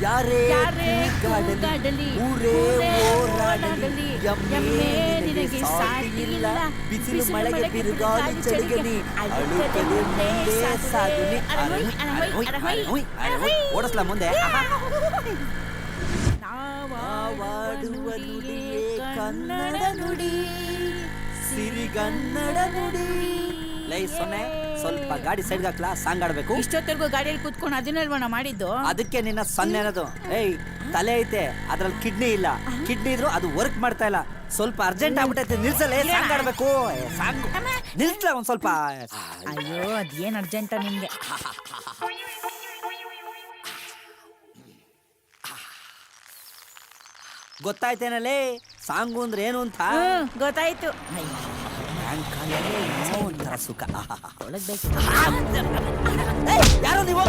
ಯಾರೇ ಯಾರೇ ಕೂಗಾಡಲಿ, ಕೂಗಾಡಲಿ, ಊರೇ ಊರೇ ಓಡಾಡಲಿ, ಓಡಾಡಲಿ, ಎಮ್ಮೆ ಎಮ್ಮೆ ನಿನಗೆ ನಿನಗೆ ಸಾಟಿ ಇಲ್ಲ. ಸಾಟಿ ಬಿಸಿಲು ಇಲ್ಲ, ಮಳೆಗೆ ಮಳೆಗೆ ಬಿರುಗಾಳಿ ಬಿರುಗಾಳಿ ಚಳಿಗನಿ ಅಳುತ್ತದೆ ಅಳುತ್ತದೆ ಮುಂದೆ ಸಾಗುನಿ. ಅರಹುಯ್, ಅರಹುಯ್, ಅರಹುಯ್, ಅರಹುಯ್. ಓಡಿಸ್ಲಾ ಮುಂದೆ. ನಾವಾಡುವ ನುಡಿಯೇ ಕನ್ನಡ ನುಡಿ, ಸಿರಿಗನ್ನಡ ನುಡಿ. ಲೈ ಸೊನ್ನೆ, ಸ್ವಲ್ಪ ಗಾಡಿ ಸೈಡ್ಗೆ ಹಾಕ್ಲಾ, ಸಾಂಗ್ ಆಡ್ಬೇಕು. ಇಷ್ಟೊತ್ತರೆಗೂ ಗಾಡಿಯಲ್ಲಿ ಕೂತ್ಕೊಂಡು ಅದನ್ನೆಲ್ವಣ ಮಾಡಿದ್ದು. ಅದಕ್ಕೆ ನಿನ್ನ ಸೊನ್ನೆ ಅನ್ನೋದು. ಏಯ್, ತಲೆ ಐತೆ, ಅದ್ರಲ್ಲಿ ಕಿಡ್ನಿ ಇಲ್ಲ. ಕಿಡ್ನಿ ಇದ್ರು ಅದು ವರ್ಕ್ ಮಾಡ್ತಾ ಇಲ್ಲ. ಸ್ವಲ್ಪ ಅರ್ಜೆಂಟ್ ಆಗ್ಬಿಟ್ಟೈತೆ, ನಿಲ್ಸಲ್ಲ. ಸಾಂಗ್ ಆಡ್ಬೇಕು. ಸಾಂಗ್ ನಿಲ್ಸ್ಲ ಒಂದ್ ಸ್ವಲ್ಪ. ಅಯ್ಯೋ, ಅದೇನ್ ಅರ್ಜೆಂಟ ನಿಮ್ಗೆ? ಗೊತ್ತಾಯ್ತೇನಲ್ಲೇ ಸಾಂಗು ಅಂದ್ರೆ ಏನು ಅಂತ? ಗೊತ್ತಾಯ್ತು. ಒಂಥರ ಸುಖ. ಒಳಗ್ ಬೇಕು. ಯಾರೋ ನೀವು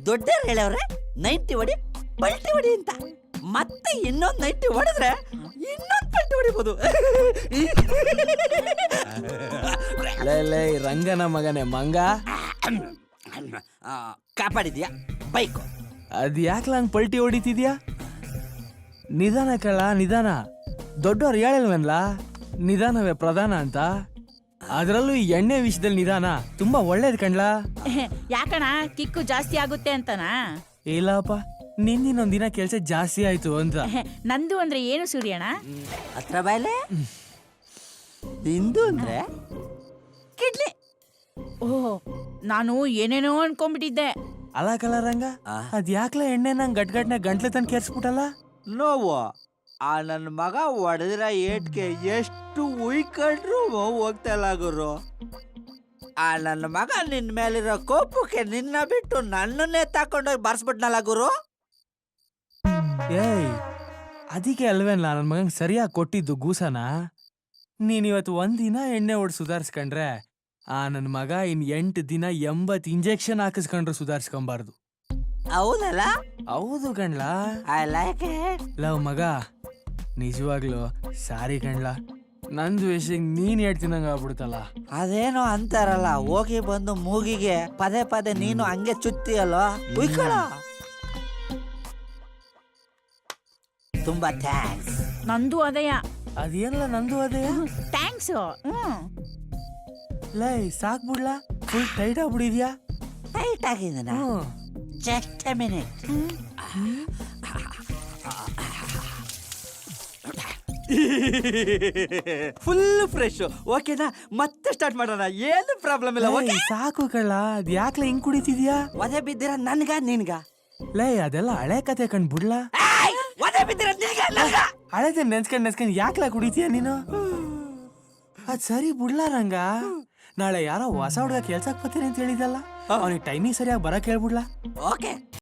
ದೊಡ್ಡ ಹೇಳವ್ರೆ 90 ಹೊಡಿ ಪಲ್ಟಿ ಹೊಡಿ ಅಂತ. ಮತ್ತೆ ಇನ್ನೊಂದು ನೈಟಿ ಹೊಡೆದ್ರೆ ಇನ್ನೊಂದು ಪಲ್ಟಿ ಹೊಡಿಬೋದು. ಲೇ ಲೇ ರಂಗನ ಮಗನೇ ಮಂಗ, ಕಾಪಾಡಿದ್ಯಾ ಬೈಕು? ಅದ್ ಯಾಕ್ಲ ಹಂಗ್ ಪಲ್ಟಿ ಹೊಡಿತಿದ್ಯಾ? ನಿಧಾನ ಕಳ ನಿಧಾನ. ದೊಡ್ಡವ್ರು ಹೇಳಿಲ್ವನ್ಲ ನಿಧಾನವೇ ಪ್ರಧಾನ ಅಂತ. ಅದ್ರಲ್ಲೂ ಈ ಎಣ್ಣೆ ವಿಷಯದಲ್ಲಿ ನಿಧಾನ ತುಂಬಾ ಒಳ್ಳೇದ್ ಕಣ್ಲಾ. ಯಾಕಣ ಕಿಕ್ಕು ಜಾಸ್ತಿ ಆಗುತ್ತೆ ಅಂತನಾ? ಇಲ್ಲಪ್ಪ, ನಿಂದಿನೊಂದ್ ದಿನ ಕೆಲ್ಸ ಜಾಸ್ತಿ ಆಯ್ತು ಅಂತ. ನಂದು ಅಂದ್ರೆ ಏನು ಸೂರ್ಯಣ್ಣ? ಹತ್ರ ಬಾಯ್ಲೆ. ನಿಂದು ಅಂದ್ರೆ ಕಿಡ್ನಿ. ಓಹ್, ನಾನು ಏನೇನೋ ಅನ್ಕೊಂಡ್ಬಿಟ್ಟಿದ್ದೆ. ಅಲ್ಲ ಕಲ ರಂಗ, ಅದ್ ಯಾಕ್ಲ ಎಣ್ಣೆ ನಂಗ್ ಗಟ್ಗಟ್ನ ಗಂಟ್ಲೆ ತನ್ ಕೆರ್ಸ್ಬಿಟ್ಟಲ್ಲ? ನೋವು ಆ ನನ್ನ ಮಗ ಹೊಡೆದಿರ ಏಟ್ಗೆ ಎಷ್ಟು ಉಯ್ಕೊಂಡ್ರು ಹೋಗ್ತಾ ಇಲ್ಲ ಗುರು. ಆ ನನ್ನ ಮಗ ನಿನ್ ಮೇಲಿರೋ ಕೋಪಕ್ಕೆ ನಿನ್ನ ಬಿಟ್ಟು ನನ್ನನ್ನೇ ತಕೊಂಡೋಗಿ ಬರ್ಸ್ಬಿಟ್ನಲ್ಲ ಗುರು. ಏಯ್, ಅದಕ್ಕೆ ಅಲ್ವೇನ್ಲ ನನ್ ಮಗಂಗ್ ಸರಿಯಾಗಿ ಕೊಟ್ಟಿದ್ದು ಗೂಸನ. ನೀನ್ ಇವತ್ತು ಒಂದಿನ ಎಣ್ಣೆ ಹೊಡ್ ಸುಧಾರಿಸ್ಕೊಂಡ್ರೆ ಆ ನನ್ ಮಗ ಇನ್ 8 ದಿನ 80 ಇಂಜೆಕ್ಷನ್ ಹಾಕಿಸ್ಕೊಂಡ್ರು ಸುಧಾರಿಸ್ಕೊಂಬಾರ್ದು. ಹೌದಲ್ಲ? ಹೌದು ಕಣ್ಲಾ. I like it. ಲವ್ ಮಗ, ನಿಜವಾಗ್ಲು ಸಾರಿ ಕಣ್ಲಾ. ನಂದು ವಿಷಯ ನೀನ್ ಹೇಳ್ತೀನಂಗ ಆಗ್ಬಿಡ್ತಲ್ಲ. ಅದೇನೋ ಅಂತಾರಲ್ಲ, ಹೋಗಿ ಬಂದು ಮೂಗಿಗೆ ಪದೇ ಪದೇ ನೀನು ಹಂಗೆ ಚುತ್ತಿಯಲ್ಲೋ. ಉಯ್ಕೊಳ. ತುಂಬಾ ಥ್ಯಾಂಕ್ಸ್. ನಂದು ಅದೇಯ. ಅದೇನಲ್ಲ ನಂದು ಅದೇ. ಥ್ಯಾಂಕ್ಸ್. ಲೈ ಸಾಕ್ಬಿಡ್ಲಾ? ಫುಲ್ ಟೈಟ್ ಆಗ್ಬಿಡಿದ್ಯಾ? ಟೈಟ್ ಆಗಿದ್ದೀನ. Just a minute. Full fresh. ಓಕೆನಾ? ಮತ್ತೆ ಸ್ಟಾರ್ಟ್ ಮಾಡೋಣ. ಏನು ಪ್ರಾಬ್ಲಮ್ ಇಲ್ಲ. ಓಕೆ ಸಾಕು ಕಳ್ಳ. ಅದ್ ಯಾಕ್ಲ ಹಿಂಗ್ ಕುಡಿತಿದ್ಯಾ? ಒದೆ ಬಿದ್ದಿರ ನನ್ಗ ನಿನ್ಗ? ಲೈ ಅದೆಲ್ಲ ಹಳೆ ಕತೆ ಕಣ್ ಬಿಡ್ಲಾ. ಒದೆ ಬಿದ್ದಿರ ನಿನ್ಗ ನನ್ಗ? ಹಳೆದ ನೆನ್ಸ್ಕೊಂಡ್ ಯಾಕ್ಲ ಕುಡಿತೀಯ ನೀನು? ಅದ್ ಸರಿ ಬಿಡ್ಲಾ ರಂಗ. ನಾಳೆ ಯಾರೋ ಹೊಸ ಹುಡುಗ ಕೆಲ್ಸಕ್ ಬರ್ತೀನಿ ಅಂತ ಹೇಳಿದಲ್ಲ, ಅವನಿಗೆ ಟೈಮಿಂಗ್ ಸರಿಯಾಗಿ ಬರಕ್ ಹೇಳ್ಬಿಡ್ಲಾ? ಓಕೆ.